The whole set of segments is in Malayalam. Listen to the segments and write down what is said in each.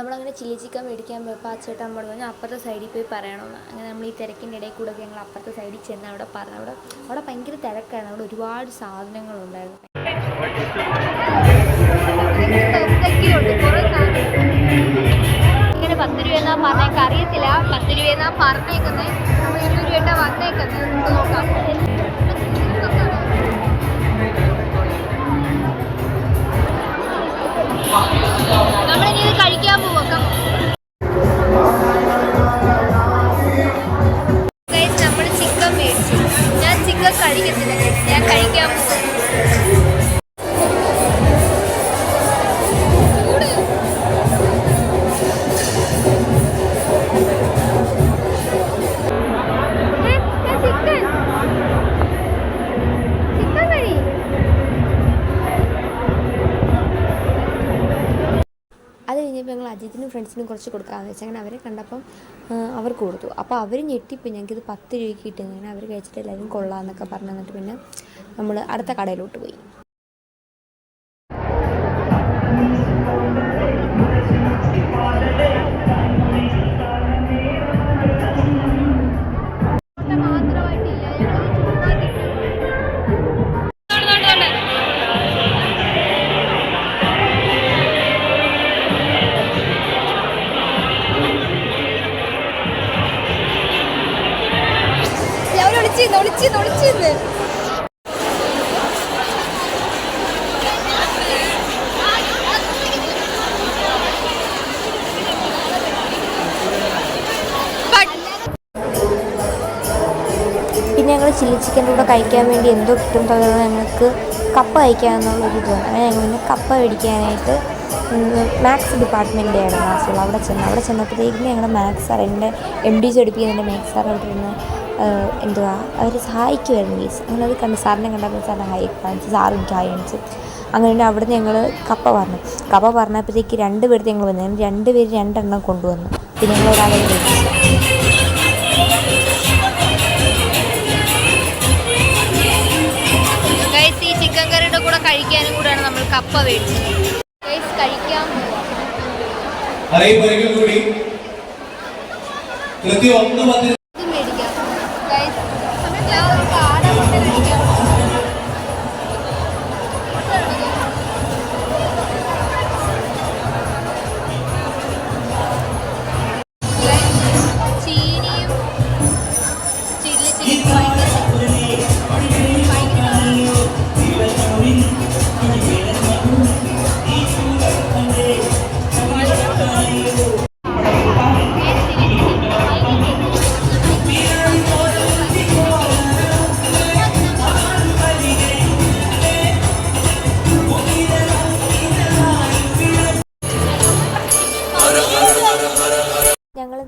നമ്മളങ്ങനെ ചില്ലി ചിക്കൻ മേടിക്കാൻ പോയപ്പോൾ ആ ചേട്ടൻ നമ്മൾ പറഞ്ഞു അപ്പുറത്തെ സൈഡിൽ പോയി പറയണമെന്ന്. അങ്ങനെ നമ്മൾ ഈ തിരക്കിൻ്റെ ഇടയിൽ കൂടെ ഞങ്ങൾ അപ്പുറത്തെ സൈഡിൽ ചെന്ന് അവിടെ പറഞ്ഞു. അവിടെ ഭയങ്കര തിരക്കായിരുന്നു. അവിടെ ഒരുപാട് സാധനങ്ങളുണ്ടായിരുന്നു. ഇങ്ങനെ 10 രൂപയെന്നാ പറഞ്ഞേക്ക് അറിയത്തില്ല. 10 രൂപയെന്നാ പറഞ്ഞേക്കുന്നത്. നമ്മൾ 20 രൂപ വന്നേക്കുന്നത്. നമുക്ക് നോക്കാം. നമ്മളിനി ഇത് കഴിക്കാൻ പോവാം. നമ്മൾ ചിക്കൻ മേടിച്ചു. ഞാൻ ചിക്കൻ കഴിക്കത്തില്ല. ഞാൻ കഴിക്കാൻ പോവാം. അത് കഴിഞ്ഞപ്പോൾ ഞങ്ങൾ അജിത്തിനും ഫ്രണ്ട്സിനും കുറച്ച് കൊടുക്കാമെന്ന് വെച്ചാൽ അങ്ങനെ അവരെ കണ്ടപ്പം അവർക്ക് കൊടുത്തു. അപ്പോൾ അവർ ഞെട്ടിപ്പോൾ ഞങ്ങൾക്കിത് 10 രൂപയ്ക്ക് കിട്ടുന്നത്. അങ്ങനെ അവർ കഴിച്ചിട്ട് എല്ലാവരും കൊള്ളാമെന്നൊക്കെ പറഞ്ഞു. എന്നിട്ട് പിന്നെ നമ്മൾ അടുത്ത കടയിലോട്ട് പോയി. നൊളിച്ചിന്ന് പിന്നെ ഞങ്ങൾ ചില്ലി ചിക്കൻ്റെ കൂടെ കഴിക്കാൻ വേണ്ടി എന്തോ കിട്ടും പകരം ഞങ്ങൾക്ക് കപ്പ കഴിക്കാമെന്നുള്ളൊരു ഇതാണ്. അങ്ങനെ ഞങ്ങൾ പിന്നെ കപ്പ മേടിക്കാനായിട്ട് മാത്സ് ഡിപ്പാർട്ട്മെൻറ്റിൻ്റെ ആയിരുന്നു ക്ലാസ്സുകൾ. അവിടെ ചെന്നപ്പോഴത്തേക്കും ഞങ്ങളുടെ മാത്സ് സാർ എൻ്റെ MD പഠിപ്പിക്കുന്നതിൻ്റെ മാത്സ് സാർ അവിടെ ഇരുന്ന് എന്തുവാ അവർ സഹായിക്കുമായിരുന്നു മീൻസ്. അങ്ങനെ അത് കണ്ട് സാറിനെ കണ്ടപ്പോൾ സാറിനെ ഹായ് കാണിച്ച് സാർ എനിക്ക് ഹായ് കാണിച്ച്. അങ്ങനെ അവിടെ നിന്ന് ഞങ്ങൾ കപ്പ പറഞ്ഞപ്പോഴത്തേക്ക് 2 പേര് ഞങ്ങൾ വന്നു. 2 പേര് 2 എണ്ണം കൊണ്ടുവന്നു. പിന്നെ ഞങ്ങൾ ഒരാളെ കഴിച്ചു. ഈ ചിക്കൻ കറിയുടെ കൂടെ കഴിക്കാനും കൂടെയാണ് നമ്മൾ കപ്പ മേടിച്ചത്. കഴിക്കാൻ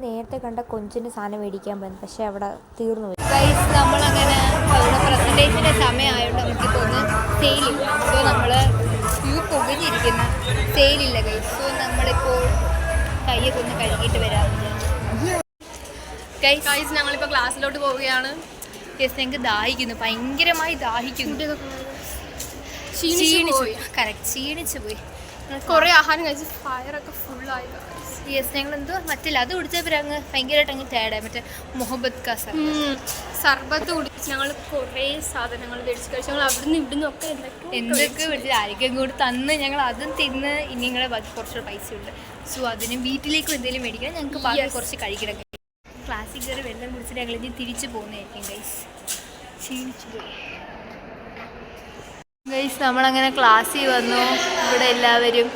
നേരത്തെ കണ്ട കൊഞ്ചിന് സാധനം മേടിക്കാൻ പോയത്, പക്ഷേ അവിടെ തീർന്നു പോയി. ഗൈസ് നമ്മളങ്ങനെ അവിടെ പ്രസൻറ്റേഷൻ്റെ സമയമായതുകൊണ്ട് നമുക്കിപ്പോൾ ഒന്ന് സെയിലില്ല. സോ നമ്മൾ പുകഞ്ഞിരിക്കുന്ന സെയിലില്ല ഗൈസ്. സോ നമ്മളിപ്പോൾ കയ്യൊക്കെ ഒന്ന് കഴുകിയിട്ട് വരാറുണ്ട്. ഗൈസ് ഞങ്ങളിപ്പോൾ ക്ലാസ്സിലോട്ട് പോവുകയാണ്. യെസ് ഞങ്ങൾക്ക് ദാഹിക്കുന്നു, ഭയങ്കരമായി ദാഹിക്കുന്നു. ക്ഷീണിച്ചു പോയി. കുറേ ആഹാരം കഴിച്ച് ഫയറൊക്കെ ഫുള്ളായി. യെസ് ഞങ്ങൾ എന്തോ മറ്റില്ല അത് കുടിച്ചപ്പോൾ അങ്ങ് ഭയങ്കരമായിട്ട് അങ്ങ് തേടാൻ മറ്റേ മുഹബത്ത് കാ സർബത്ത് കുടിച്ച് ഞങ്ങൾ കുറേ സാധനങ്ങൾ മേടിച്ച് കഴിച്ചു. ഞങ്ങൾ അവിടുന്ന് ഇവിടുന്ന് ഒക്കെ എന്തൊക്കെ മേടിച്ച് ആരോഗ്യം കൂടി തന്ന് ഞങ്ങൾ അതും തിന്ന്. ഇനി നിങ്ങളെ ബാക്കി കുറച്ചുകൂടെ പൈസ ഉണ്ട്. സോ അതിന് വീട്ടിലേക്കും എന്തെങ്കിലും മേടിക്കണം. ഞങ്ങൾക്ക് ബാക്കി കുറച്ച് കഴിക്കണം. ക്ലാസ്സിൽ കയറി വെള്ളം കുടിച്ചിട്ട് ഞങ്ങൾ ഇനി തിരിച്ചു പോകുന്നതായിരിക്കും. ഗൈസ് ക്ഷീണിച്ചു പോയി. ഗൈസ് നമ്മളങ്ങനെ ക്ലാസ്സിൽ വന്നു. ഇവിടെ എല്ലാവരും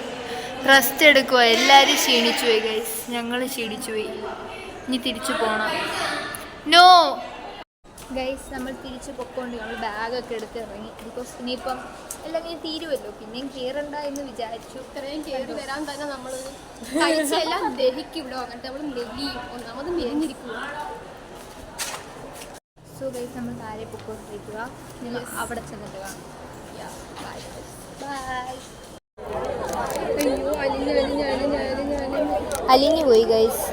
റെസ്റ്റ് എടുക്കുക. എല്ലാവരും ക്ഷീണിച്ചു പോയി ഗൈസ്. ഞങ്ങൾ ക്ഷീണിച്ചു പോയി. ഇനി തിരിച്ചു പോകണം. നോ ഗൈസ് നമ്മൾ തിരിച്ചു പൊക്കോണ്ട് നമ്മൾ ബാഗൊക്കെ എടുത്ത് ഇറങ്ങി. ബിക്കോസ് ഇനിയിപ്പം എല്ലാം ഇങ്ങനെ തീരുമല്ലോ, പിന്നെയും കയറണ്ട എന്ന് വിചാരിച്ചു. ഇത്രയും കയറി വരാൻ തന്നെ നമ്മൾ കഴിച്ചെല്ലാം ദഹിക്കും. ഇവിടെ അങ്ങനത്തെ നമ്മൾ മെലിയും. ഒന്നാമത് മെലിഞ്ഞിരിക്കുക. സോ ഗൈസ് നമ്മൾ താഴെ പൊക്കോണ്ടിരിക്കുക. നിങ്ങൾ അവിടെ ചെന്നിട്ട് കാണാം. Bye bye. അയ്യോ അലിഞ്ഞു പോയി ഗൈസ്.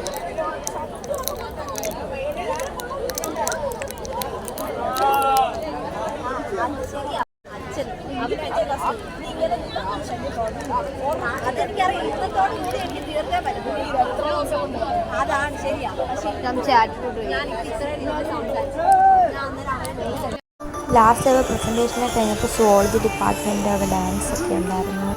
അതെനിക്കറിയാം, ഇന്നത്തോടു കൂടി എനിക്ക് തീർക്കാൻ പറ്റും. അതാണ് ശരിയാ. ലാസ്റ്റ് അവർ പ്രസൻറ്റേഷനെ കഴിഞ്ഞപ്പോൾ സുവോളജി ഡിപ്പാർട്ട്മെൻറ്റ് അവിടെ ഡാൻസ് ഒക്കെ ഉണ്ടായിരുന്നു.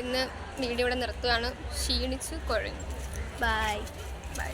ഇന്ന് വീഡിയോ ഇവിടെ നിർത്തുകയാണ്. ക്ഷീണിച്ച് കുഴഞ്ഞു. ബൈ. ബൈ.